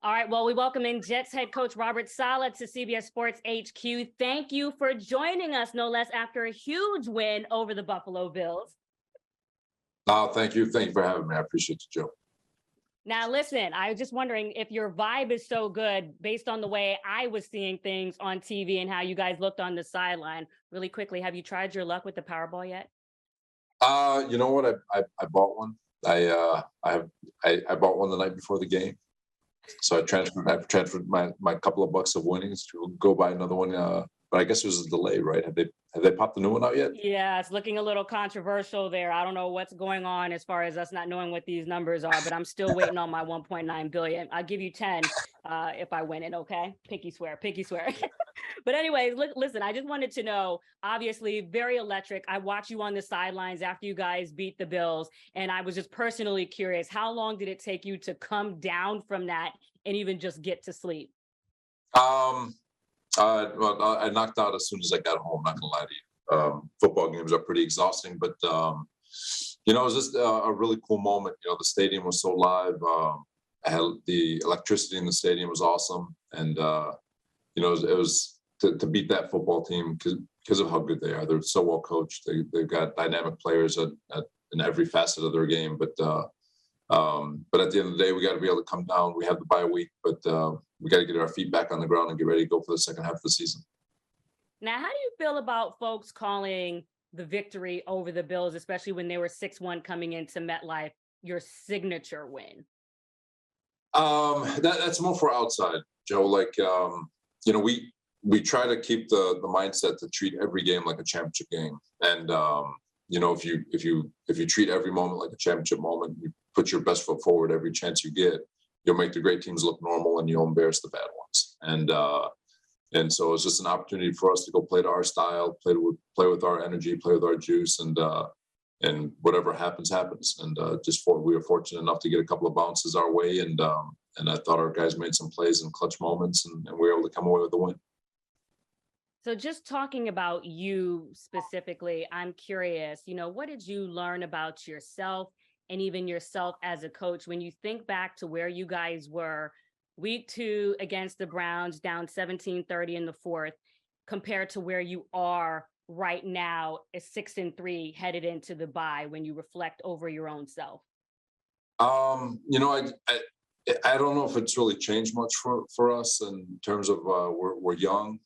All right, well, we welcome in Jets head coach Robert Saleh to CBS Sports HQ. Thank you for joining us, no less, after a huge win over the Buffalo Bills. Thank you. Thank you for having me. I appreciate you, Joe. Now, listen, I was just wondering if your vibe is so good based on the way I was seeing things on TV and how you guys looked on the sideline. Really quickly, have you tried your luck with the Powerball yet? You know what? I bought one. I bought one the night before the game. So I've transferred my couple of bucks of winnings to go buy another one. But I guess there's a delay, right? Have they popped the new one out yet? Yeah, it's looking a little controversial there. I don't know what's going on as far as us not knowing what these numbers are, but I'm still waiting on my 1.9 billion. I'll give you 10 if I win it, okay? Pinky swear. But anyways, listen, I just wanted to know, obviously very electric. I watched you on the sidelines after you guys beat the Bills, and I was just personally curious, how long did it take you to come down from that and even just get to sleep? Well, I knocked out as soon as I got home. Not gonna lie to you. Football games are pretty exhausting, but it was just a really cool moment. The stadium was so live. I had the electricity in the stadium was awesome, and it was to beat that football team because of how good they are. They're so well coached. They've got dynamic players in every facet of their game. But at the end of the day, we got to be able to come down. We have the bye week, but we got to get our feet back on the ground and get ready to go for the second half of the season. Now, how do you feel about folks calling the victory over the Bills, especially when they were 6-1 coming into MetLife, your signature win? That's more for outside, Joe. We try to keep the mindset to treat every game like a championship game. And if you treat every moment like a championship moment, you put your best foot forward every chance you get, you'll make the great teams look normal and you'll embarrass the bad ones. And so it's just an opportunity for us to go play to our style, play with our energy, play with our juice, and whatever happens. And we were fortunate enough to get a couple of bounces our way, and I thought our guys made some plays in clutch moments, and we were able to come away with the win. So just talking about you specifically, I'm curious, what did you learn about yourself and even yourself as a coach when you think back to where you guys were week 2 against the Browns, down 17-30 in the fourth, compared to where you are right now at 6-3 headed into the bye when you reflect over your own self? I don't know if it's really changed much for us in terms of we're young.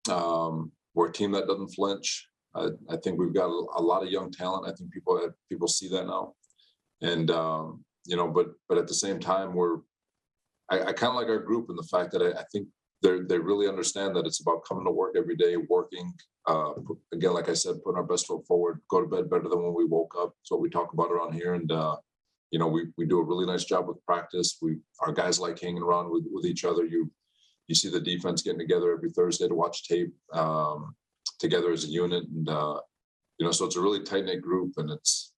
We're a team that doesn't flinch. I think we've got a lot of young talent. I think people see that now, and but at the same time, I kind of like our group in the fact that I think they really understand that it's about coming to work every day, working. Again, like I said, putting our best foot forward, go to bed better than when we woke up. It's what we talk about around here, and we do a really nice job with practice. Our guys like hanging around with each other. You see the defense getting together every Thursday to watch tape together as a unit. And, so it's a really tight knit group, and it's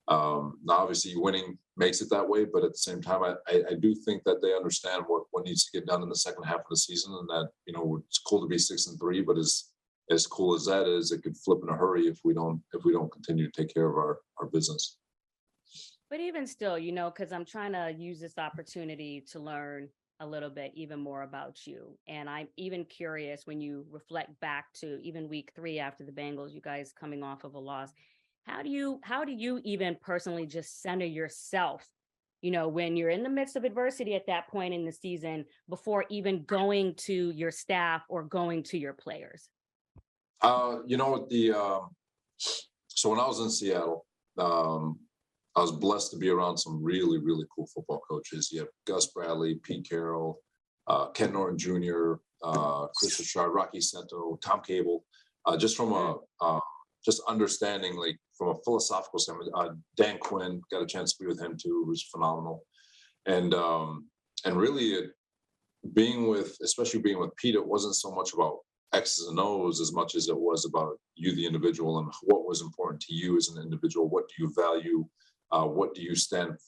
now obviously winning makes it that way. But at the same time, I do think that they understand what needs to get done in the second half of the season, and that, it's cool to be 6-3, but as cool as that is, it could flip in a hurry if we don't continue to take care of our business. But even still, because I'm trying to use this opportunity to learn a little bit even more about you. And I'm even curious, when you reflect back to even week 3 after the Bengals, you guys coming off of a loss, how do you even personally just center yourself, when you're in the midst of adversity at that point in the season, before even going to your staff or going to your players? So when I was in Seattle, I was blessed to be around some really, really cool football coaches. You have Gus Bradley, Pete Carroll, Ken Norton Jr., Chris Richard, Rocky Sento, Tom Cable. Just from just understanding, like from a philosophical standpoint, Dan Quinn, got a chance to be with him too, who's phenomenal. And really especially being with Pete, it wasn't so much about X's and O's as much as it was about you, the individual, and what was important to you as an individual. What do you value? What do you stand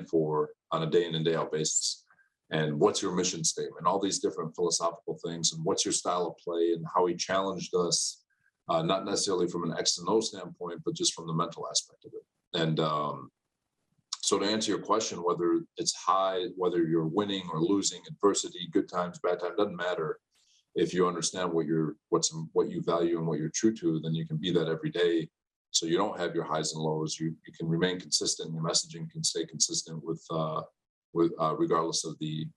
for on a day in and day out basis? And what's your mission statement? All these different philosophical things, and what's your style of play, and how he challenged us, not necessarily from an X and O standpoint, but just from the mental aspect of it. And So to answer your question, whether it's high, whether you're winning or losing, adversity, good times, bad times, doesn't matter. If you understand what you value and what you're true to, then you can be that every day. So you don't have your highs and lows. You can remain consistent. Your messaging can stay consistent with regardless of the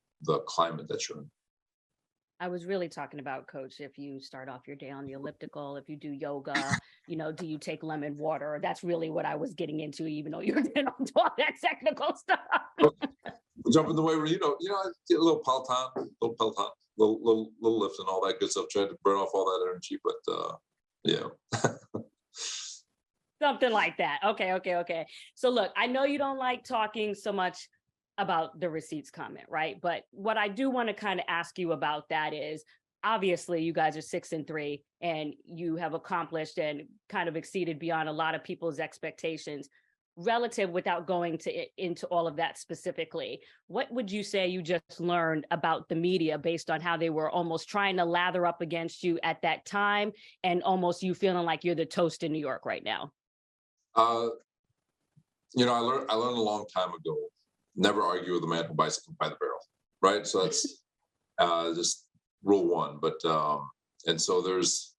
climate that you're in. I was really talking about, Coach, if you start off your day on the elliptical, if you do yoga, do you take lemon water? That's really what I was getting into, even though you're getting on all that technical stuff. Jump in the way where get a little Peloton, little lift and all that good stuff. Trying to burn off all that energy, but yeah. Something like that. Okay. So look, I know you don't like talking so much about the receipts comment, right? But what I do want to kind of ask you about that is, obviously you guys are 6-3 and you have accomplished and kind of exceeded beyond a lot of people's expectations relative, without going into all of that specifically. What would you say you just learned about the media based on how they were almost trying to lather up against you at that time, and almost you feeling like you're the toast in New York right now? I learned a long time ago, never argue with a man who buys it by the barrel, right? So that's just rule one. But and so there's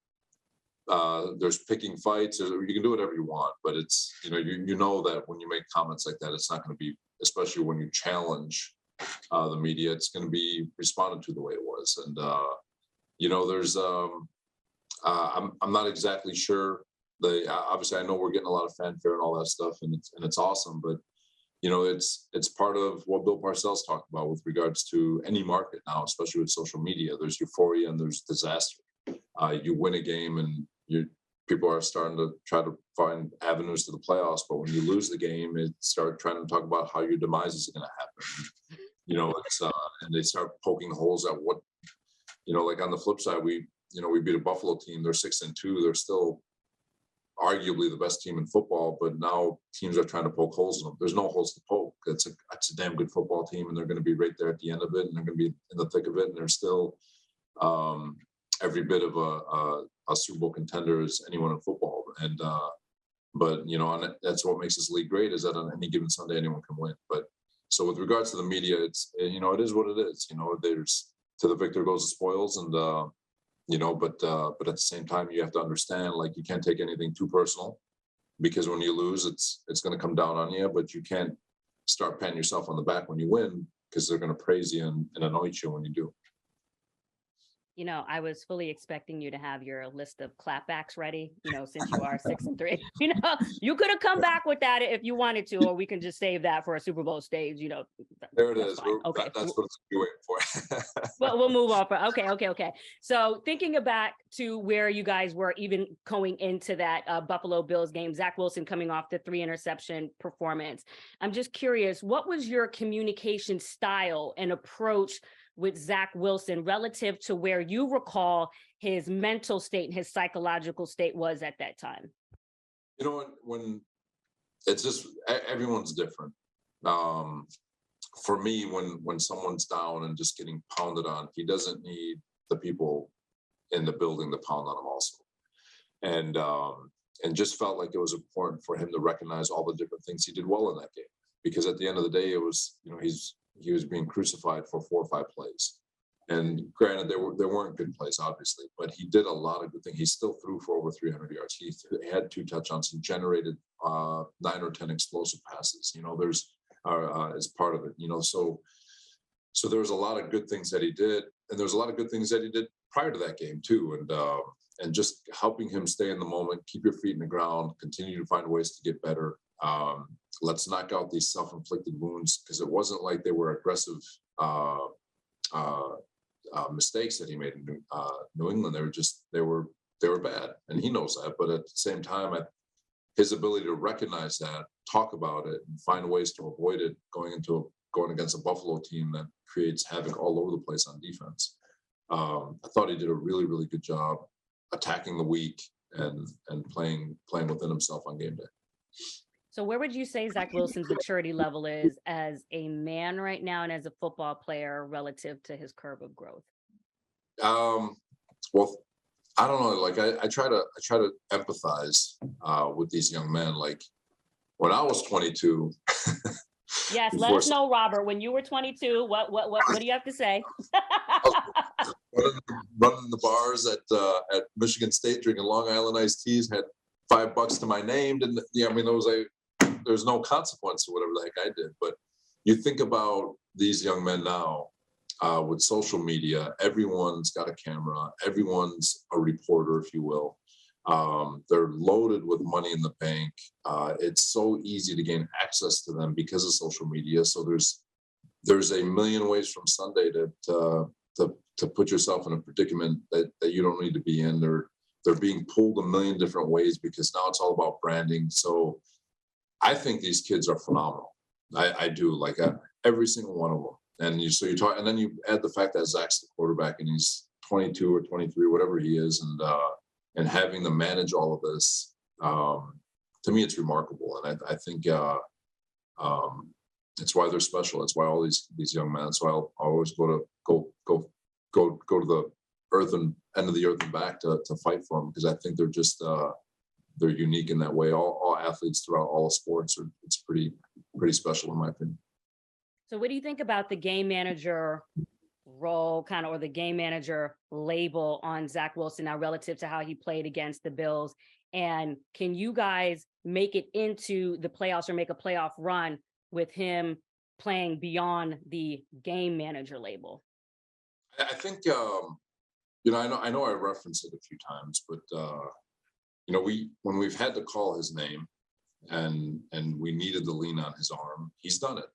picking fights, or you can do whatever you want, but it's you know that when you make comments like that, it's not going to be, especially when you challenge the media, it's going to be responded to the way it was. And there's I'm not exactly sure. Obviously I know we're getting a lot of fanfare and all that stuff, and it's awesome, but it's part of what Bill Parcells talked about with regards to any market now, especially with social media. There's euphoria and there's disaster. You win a game and people are starting to try to find avenues to the playoffs, but when you lose the game, it start trying to talk about how your demise is going to happen. It's and they start poking holes at what, like on the flip side, we beat a Buffalo team. They're 6-2. They're still arguably the best team in football, but now teams are trying to poke holes in them. There's no holes to poke. It's a damn good football team, and they're going to be right there at the end of it, and they're going to be in the thick of it, and they're still every bit of a Super Bowl contender as anyone in football. And but and that's what makes this league great, is that on any given Sunday anyone can win. But so with regards to the media, it's it is what it is. There's to the victor goes the spoils, and but at the same time, you have to understand, like, you can't take anything too personal, because when you lose, it's going to come down on you. But you can't start patting yourself on the back when you win, because they're going to praise you and anoint you when you do. I was fully expecting you to have your list of clapbacks ready, since you are 6-3. You could have come back with that if you wanted to, or we can just save that for a Super Bowl stage. There it is. Okay. That's what it's waiting for. Well, we'll move on. Okay. So thinking back to where you guys were even going into that Buffalo Bills game, Zach Wilson coming off the 3 interception performance. I'm just curious, what was your communication style and approach with Zach Wilson relative to where you recall his mental state and his psychological state was at that time? When it's just, everyone's different. For me, when someone's down and just getting pounded on, he doesn't need the people in the building to pound on him also. And just felt like it was important for him to recognize all the different things he did well in that game, because at the end of the day, it was, he was being crucified for 4 or 5 plays. And granted, there weren't good plays, obviously, but he did a lot of good things. He still threw for over 300 yards. He had 2 touchdowns. He generated 9 or 10 explosive passes. There's as part of it. So there was a lot of good things that he did, and there's a lot of good things that he did prior to that game too. And just helping him stay in the moment, keep your feet in the ground, continue to find ways to get better. Let's knock out these self-inflicted wounds, because it wasn't like they were aggressive mistakes that he made in New England. They were bad, and he knows that. But at the same time, his ability to recognize that, talk about it, and find ways to avoid it going against a Buffalo team that creates havoc all over the place on defense. I thought he did a really, really good job attacking the weak and playing within himself on game day. So where would you say Zach Wilson's maturity level is as a man right now and as a football player relative to his curve of growth? Well, I don't know. Like I try to empathize with these young men. Like when I was 22, Yes, let before us know, Robert, when you were 22, what do you have to say? running the bars at Michigan State drinking Long Island iced teas, had $5 to my name. Didn't yeah, I mean, there's no consequence to whatever the heck I did. But you think about these young men now, with social media, everyone's got a camera, everyone's a reporter, if you will. They're loaded with money in the bank. It's so easy to gain access to them because of social media. So there's a million ways from Sunday to put yourself in a predicament that you don't need to be in. They're being pulled a million different ways because now it's all about branding. So I think these kids are phenomenal. I do, like, every single one of them. And you talk, and then you add the fact that Zach's the quarterback and he's 22 or 23, whatever he is, and having to manage all of this, to me, it's remarkable. And I think it's why they're special. It's why all these young men. So I'll always go to the earth and end of the earth and back to fight for them, because I think they're just they're unique in that way. All athletes throughout all sports it's pretty special in my opinion. So what do you think about the game manager role, kind of, or the game manager label on Zach Wilson now relative to how he played against the Bills? And can you guys make it into the playoffs or make a playoff run with him playing beyond the game manager label? I think I know I referenced it a few times, but when we've had to call his name and we needed to lean on his arm, he's done it.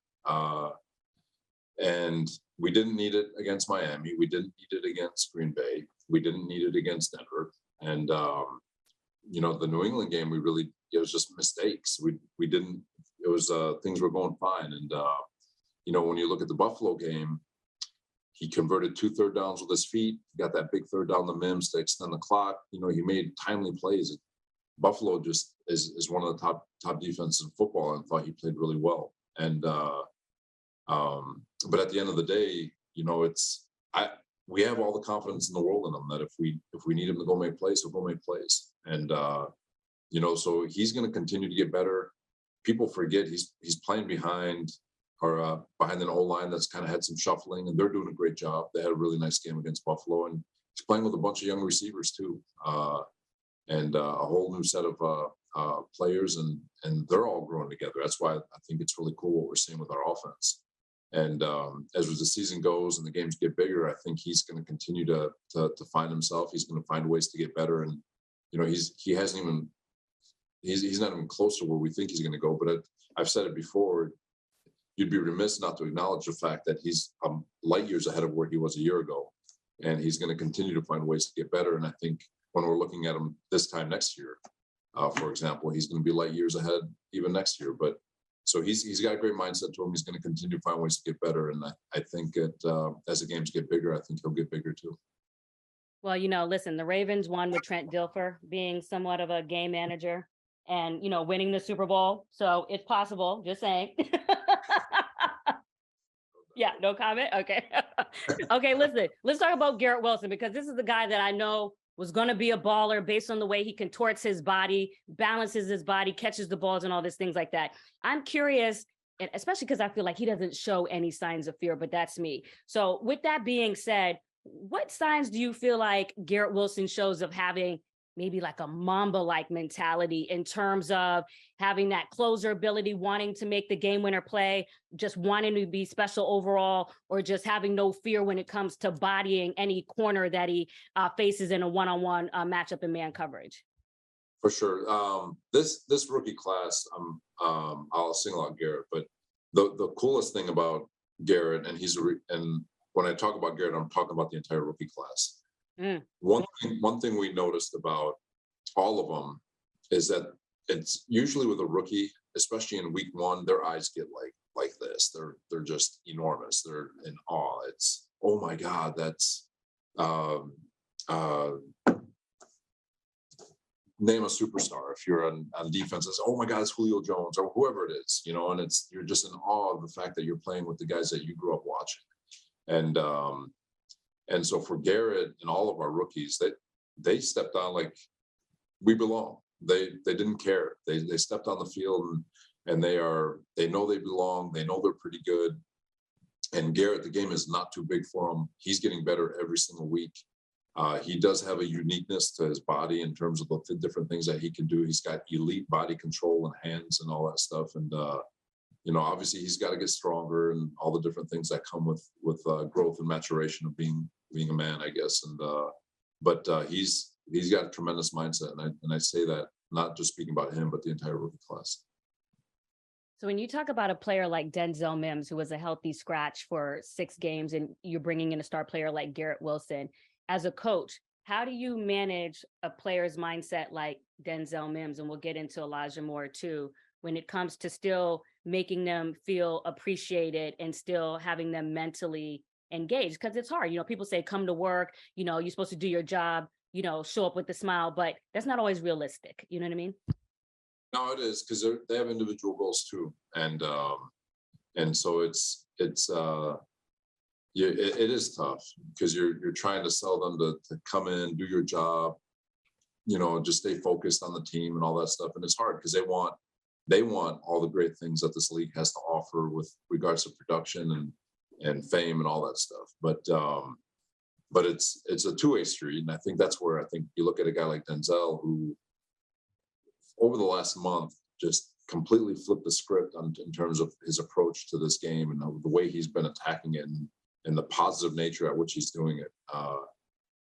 And we didn't need it against Miami. We didn't need it against Green Bay. We didn't need it against Denver. And the New England game, it was just mistakes. We didn't. It was things were going fine. And when you look at the Buffalo game, he converted 2 third downs with his feet. He got that big third down to Mims to extend the clock. He made timely plays. Buffalo just is one of the top defenses in football, and thought he played really well. And but at the end of the day, we have all the confidence in the world in him that if we need him to go make plays, he'll go make plays. And so he's going to continue to get better. People forget he's playing behind an O-line that's kind of had some shuffling, and they're doing a great job. They had a really nice game against Buffalo, and he's playing with a bunch of young receivers too, and a whole new set of players, and they're all growing together. That's why I think it's really cool what we're seeing with our offense. And as the season goes and the games get bigger, I think he's going to continue to find himself. He's going to find ways to get better, and he's not even close to where we think he's going to go. But I've said it before. You'd be remiss not to acknowledge the fact that he's light years ahead of where he was a year ago, and he's going to continue to find ways to get better. And I think when we're looking at him this time next year, for example, he's going to be light years ahead even next year. But so he's got a great mindset to him. He's going to continue to find ways to get better. And I think as the games get bigger, I think he'll get bigger too. Well, listen, the Ravens won with Trent Dilfer being somewhat of a game manager and, winning the Super Bowl. So it's possible, just saying. Yeah, no comment. Okay. Okay, listen, let's talk about Garrett Wilson, because this is the guy that I know was going to be a baller based on the way he contorts his body, balances his body, catches the balls, and all these things like that. I'm curious, and especially because I feel like he doesn't show any signs of fear, but that's me. So with that being said, what signs do you feel like Garrett Wilson shows of having maybe like a Mamba-like mentality in terms of having that closer ability, wanting to make the game winner play, just wanting to be special overall, or just having no fear when it comes to bodying any corner that he faces in a one-on-one matchup in man coverage? For sure. This rookie class, I'll single out Garrett, but the coolest thing about Garrett, and when I talk about Garrett, I'm talking about the entire rookie class. One thing we noticed about all of them is that it's usually with a rookie, especially in week 1, their eyes get like this. They're just enormous. They're in awe. It's, oh my God, that's name a superstar. If you're on defense, it's, oh my God, it's Julio Jones or whoever it is, and you're just in awe of the fact that you're playing with the guys that you grew up watching. And so for Garrett and all of our rookies, they stepped on like we belong. They didn't care. They stepped on the field, and they know they belong. They know they're pretty good. And Garrett, the game is not too big for him. He's getting better every single week. He does have a uniqueness to his body in terms of the different things that he can do. He's got elite body control and hands and all that stuff. And obviously he's got to get stronger and all the different things that come with growth and maturation of being a man, I guess. And but he's got a tremendous mindset, and I say that not just speaking about him, but the entire rookie class. So when you talk about a player like Denzel Mims, who was a healthy scratch for 6 games, and you're bringing in a star player like Garrett Wilson, as a coach, how do you manage a player's mindset like Denzel Mims? And we'll get into Elijah Moore too, when it comes to still making them feel appreciated and still having them mentally engaged, because it's hard. People say, come to work, you're supposed to do your job, show up with a smile, but that's not always realistic. You know what I mean? No, it is, because they have individual goals too, and so it is tough, because you're trying to sell them to come in, do your job, just stay focused on the team and all that stuff, and it's hard because they want all the great things that this league has to offer with regards to production and fame and all that stuff, but it's a two-way street, and I think that's where you look at a guy like Denzel, who over the last month just completely flipped the script in terms of his approach to this game and the way he's been attacking it and the positive nature at which he's doing it.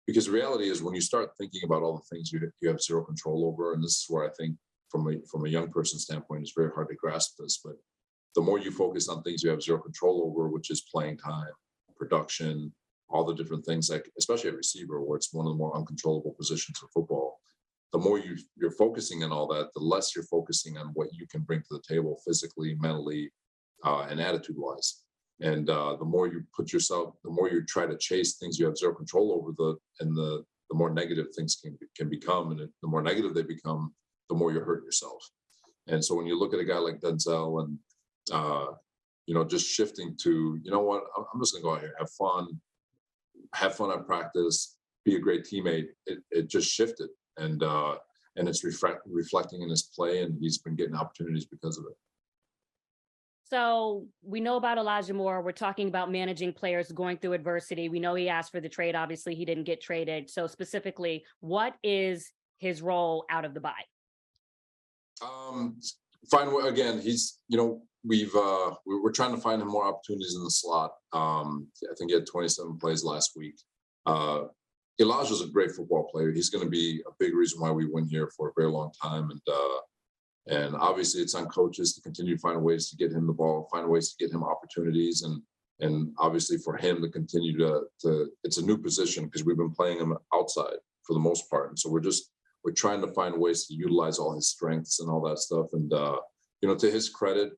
Because the reality is, when you start thinking about all the things you have zero control over, and this is where I think from a young person's standpoint, it's very hard to grasp this, but the more you focus on things you have zero control over, which is playing time, production, all the different things, like especially at receiver, where it's one of the more uncontrollable positions of football, the more you're focusing on all that, the less you're focusing on what you can bring to the table physically, mentally, and attitude-wise. And the more you the more you try to chase things you have zero control over, the more negative things can become. And the more negative they become, the more you hurt yourself. And so when you look at a guy like Denzel and, just shifting to, I'm just gonna go out here, have fun at practice, be a great teammate, it just shifted. And it's reflecting in his play, and he's been getting opportunities because of it. So we know about Elijah Moore. We're talking about managing players going through adversity. We know he asked for the trade. Obviously, he didn't get traded. So specifically, what is his role out of the bye? Again, he's, we're trying to find him more opportunities in the slot. I think he had 27 plays last week. Elijah's a great football player. He's going to be a big reason why we win here for a very long time. And obviously it's on coaches to continue to find ways to get him the ball, find ways to get him opportunities. And obviously for him to continue to it's a new position because we've been playing him outside for the most part. And so we're trying to find ways to utilize all his strengths and all that stuff. And, to his credit,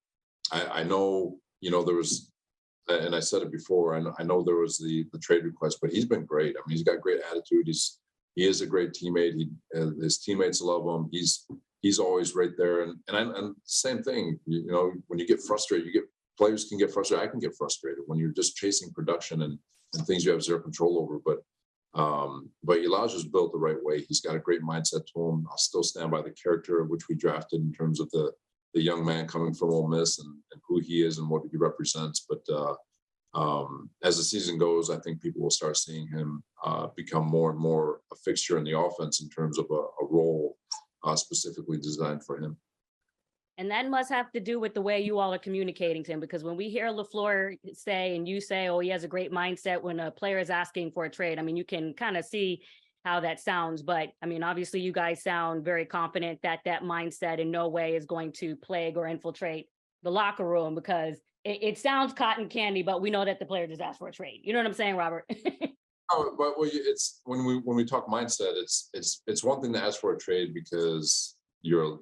I know, there was, and I said it before, I know there was the trade request, but he's been great. I mean, he's got great attitude. He is a great teammate. His teammates love him. He's always right there. And same thing, when you get frustrated, players can get frustrated. I can get frustrated when you're just chasing production and things you have zero control over. But Elijah's built the right way. He's got a great mindset to him. I'll still stand by the character of which we drafted in terms of the young man coming from Ole Miss and who he is and what he represents. But as the season goes, I think people will start seeing him become more and more a fixture in the offense in terms of a role specifically designed for him. And that must have to do with the way you all are communicating to him, because when we hear LaFleur say, and you say, oh, he has a great mindset when a player is asking for a trade, I mean, you can kind of see how that sounds. But I mean, obviously you guys sound very confident that mindset in no way is going to plague or infiltrate the locker room, because it sounds cotton candy, but we know that the player just asked for a trade. You know what I'm saying, Robert? But it's when we talk mindset, it's one thing to ask for a trade because you're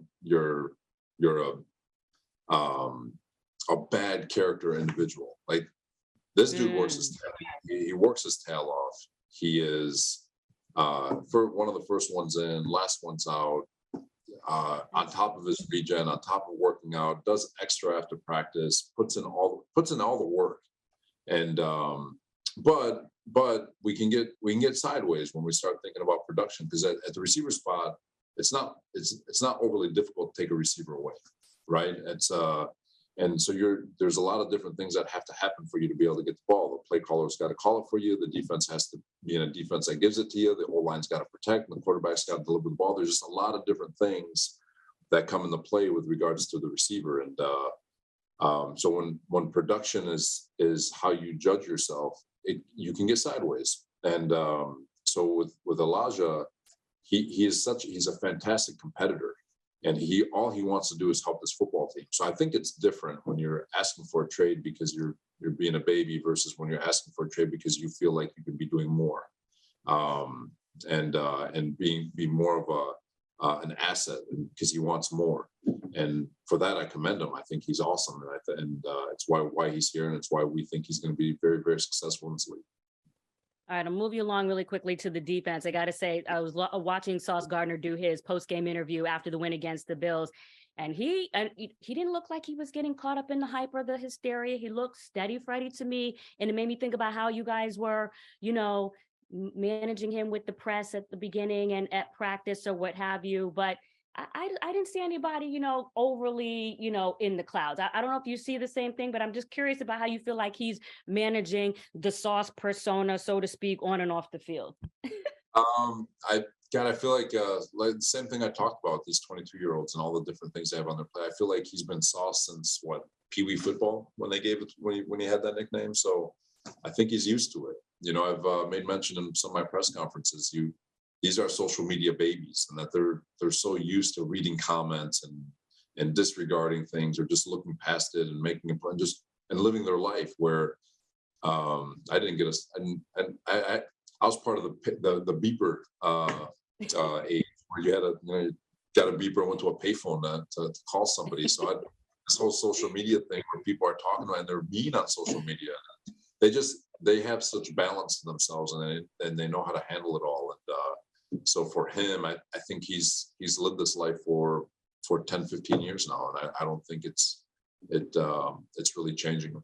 a bad character individual. Like this dude works his tail. He works his tail off. He is for one of the first ones in, last one's out. On top of his regen, on top of working out, does extra after practice, puts in all the work. And but we can get sideways when we start thinking about production, because at the receiver spot, it's not overly difficult to take a receiver away. right? And so there's a lot of different things that have to happen for you to be able to get the ball. The play caller's got to call it for you. The defense has to be in a defense that gives it to you. The O-line's got to protect, and the quarterback's got to deliver the ball. There's just a lot of different things that come into play with regards to the receiver. And so when production is how you judge yourself, you can get sideways. And so with Elijah, he's a fantastic competitor. And all he wants to do is help this football team. So I think it's different when you're asking for a trade because you're being a baby versus when you're asking for a trade because you feel like you could be doing more, and be more of an asset because he wants more. And for that, I commend him. I think he's awesome, and it's why he's here, and it's why we think he's going to be very, very successful in this league. All right, I'll move you along really quickly to the defense. I got to say, I was watching Sauce Gardner do his post-game interview after the win against the Bills, and he didn't look like he was getting caught up in the hype or the hysteria. He looked steady Freddy to me, and it made me think about how you guys were, managing him with the press at the beginning and at practice or what have you. But I didn't see anybody, overly, in the clouds. I don't know if you see the same thing, but I'm just curious about how you feel like he's managing the Sauce persona, so to speak, on and off the field. I feel like the same thing I talked about, these 22-year-olds and all the different things they have on their play. I feel like he's been Sauce since Pee Wee football when they gave it, when he had that nickname. So I think he's used to it. I've made mention in some of my press conferences, these are social media babies, and that they're so used to reading comments and disregarding things or just looking past it and making a point, and living their life where I didn't get I was part of the beeper age where you had got a beeper and went to a payphone to call somebody. So this whole social media thing where people are talking about and they're mean on social media, they have such balance to themselves and they know how to handle it all. And so for him, I think he's lived this life for 10, 15 years now. And I don't think it's really changing.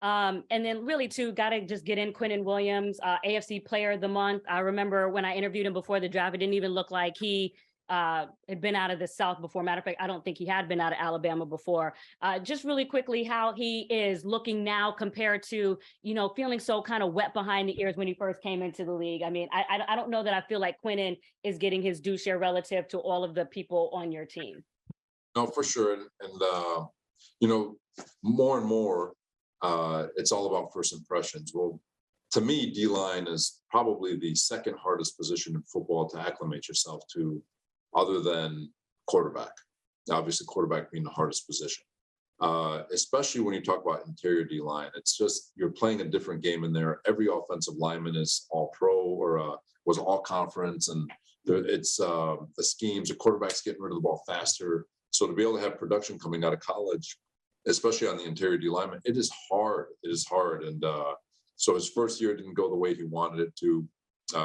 And then really too, got to just get in Quinnen Williams, AFC Player of the Month. I remember when I interviewed him before the draft, it didn't even look like he had been out of the South before. Matter of fact, I don't think he had been out of Alabama before. Just really quickly, how he is looking now compared to, feeling so kind of wet behind the ears when he first came into the league. I mean, I don't know that I feel like Quinnen is getting his due share relative to all of the people on your team. No, for sure. And more and more, it's all about first impressions. Well, to me, D-line is probably the second hardest position in football to acclimate yourself to, other than quarterback. Obviously, quarterback being the hardest position, especially when you talk about interior D-line. It's just you're playing a different game in there. Every offensive lineman is all pro or was all conference, and it's the schemes. The quarterback's getting rid of the ball faster. So to be able to have production coming out of college, especially on the interior D lineman, it is hard. It is hard. And so his first year didn't go the way he wanted it to.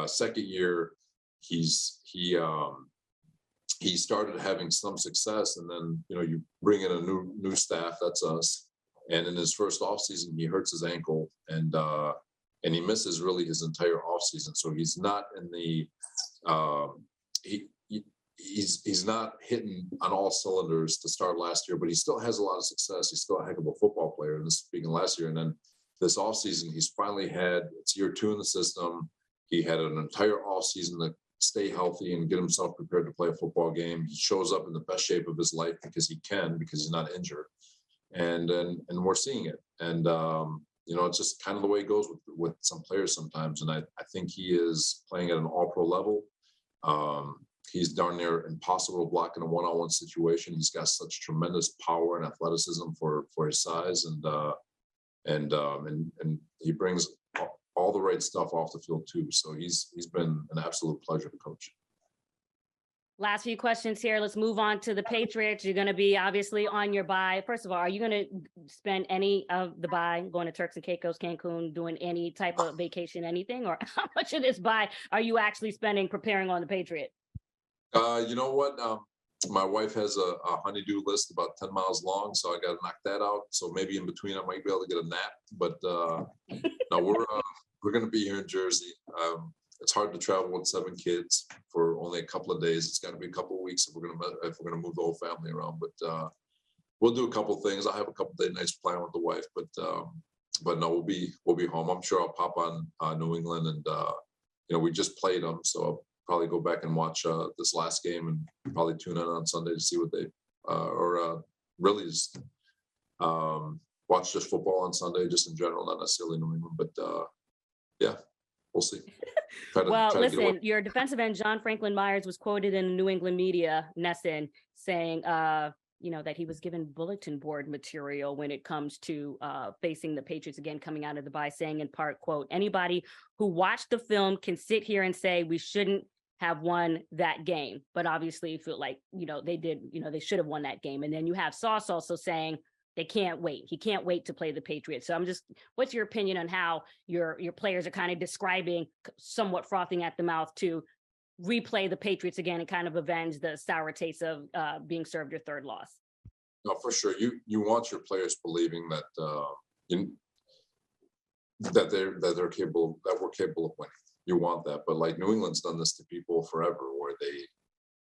Second year, he started having some success, and then you bring in a new staff, that's us. And in his first offseason, he hurts his ankle, and he misses really his entire offseason. So he's not in the he's not hitting on all cylinders to start last year, but he still has a lot of success. He's still a heck of a football player. And this speaking last year, and then this offseason, he's finally it's year 2 in the system. He had an entire offseason to stay healthy and get himself prepared to play a football game. He shows up in the best shape of his life because he's not injured. And we're seeing it. And it's just kind of the way it goes with some players sometimes. And I think he is playing at an all-pro level. He's darn near impossible to block in a one-on-one situation. He's got such tremendous power and athleticism for his size, and he brings all the right stuff off the field too. So he's been an absolute pleasure to coach. Last few questions here. Let's move on to the Patriots. You're going to be obviously on your bye. First of all, are you going to spend any of the bye going to Turks and Caicos, Cancun, doing any type of vacation, anything? Or how much of this bye are you actually spending preparing on the Patriots? You know what? My wife has a honey-do list about 10 miles long, so I got to knock that out. So maybe in between, I might be able to get a nap. But no, we're going to be here in Jersey. it's hard to travel with 7 kids for only a couple of days. It's got to be a couple of weeks if we're gonna move the whole family around. But we'll do a couple of things. I'll have a couple of day nights planned with the wife, but no, we'll be home. I'm sure I'll pop on New England, and we just played them, so I'll probably go back and watch this last game and probably tune in on Sunday to see what they really just watch just football on Sunday, just in general, not necessarily New England, but yeah, we'll see. Well, listen, your defensive end, John Franklin Myers, was quoted in the New England media, Nesson, saying, that he was given bulletin board material when it comes to facing the Patriots again, coming out of the bye, saying in part, quote, anybody who watched the film can sit here and say we shouldn't have won that game. But obviously you feel like, they did, they should have won that game. And then you have Sauce also saying they can't wait. He can't wait to play the Patriots. So what's your opinion on how your players are kind of describing, somewhat frothing at the mouth, to replay the Patriots again and kind of avenge the sour taste of being served your third loss? No, for sure. You want your players believing that that we're capable of winning. You want that, but like New England's done this to people forever, where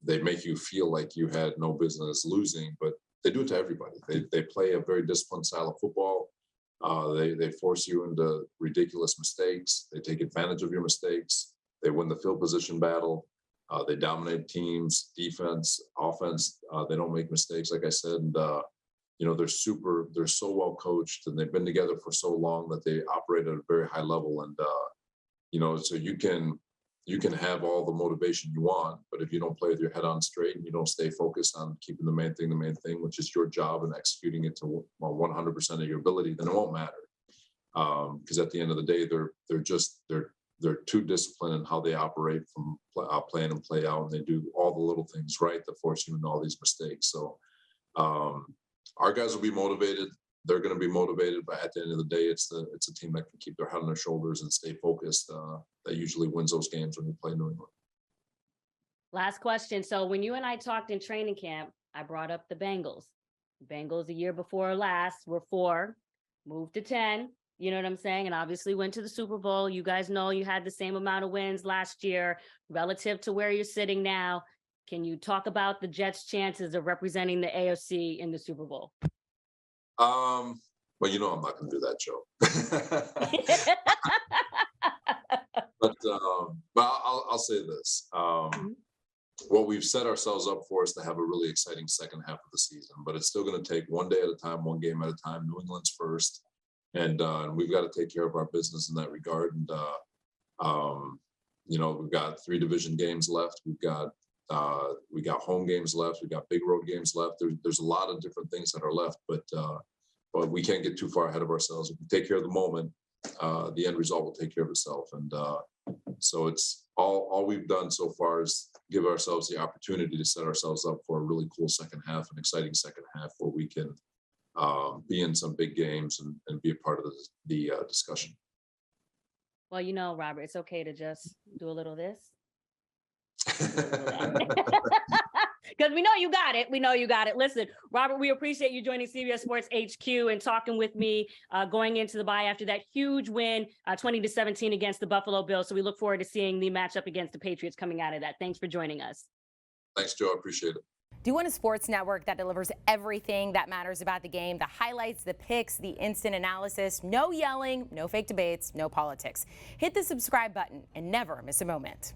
they make you feel like you had no business losing, but they do it to everybody. They play a very disciplined style of football. They force you into ridiculous mistakes. They take advantage of your mistakes. They win the field position battle. They dominate teams, defense, offense. They don't make mistakes, like I said. And, they're so well coached, and they've been together for so long that they operate at a very high level. And, so you can have all the motivation you want, but if you don't play with your head on straight and you don't stay focused on keeping the main thing, which is your job, and executing it to 100% of your ability, then it won't matter. Because at the end of the day, they're too disciplined in how they operate from play in and play out, and they do all the little things right that force you into all these mistakes. So our guys will be motivated. They're going to be motivated, but at the end of the day, it's a team that can keep their head on their shoulders and stay focused. That usually wins those games when you play New England. Last question. So when you and I talked in training camp, I brought up the Bengals. The Bengals the year before last were 4, moved to 10. You know what I'm saying? And obviously went to the Super Bowl. You guys know you had the same amount of wins last year relative to where you're sitting now. Can you talk about the Jets' chances of representing the AFC in the Super Bowl? Well, I'm not going to do that, Joe. but I'll say this. What we've set ourselves up for is to have a really exciting second half of the season, but it's still going to take one day at a time, one game at a time. New England's first. And we've got to take care of our business in that regard. And, we've got 3 division games left. We got home games left. We got big road games left. There's a lot of different things that are left, but we can't get too far ahead of ourselves. If we take care of the moment, the end result will take care of itself. And so it's all we've done so far is give ourselves the opportunity to set ourselves up for a really cool second half, an exciting second half, where we can be in some big games and be a part of the discussion. Well, Robert, it's okay to just do a little this. Because we know you got it. Listen, Robert, we appreciate you joining CBS Sports HQ and talking with me going into the bye after that huge win, 20-17 against the Buffalo Bills. So we look forward to seeing the matchup against the Patriots coming out of that. Thanks for joining us. Thanks, Joe. I appreciate it. Do you want a sports network that delivers everything that matters about the game? The highlights, the picks, the instant analysis, no yelling, no fake debates, no politics. Hit the subscribe button and never miss a moment.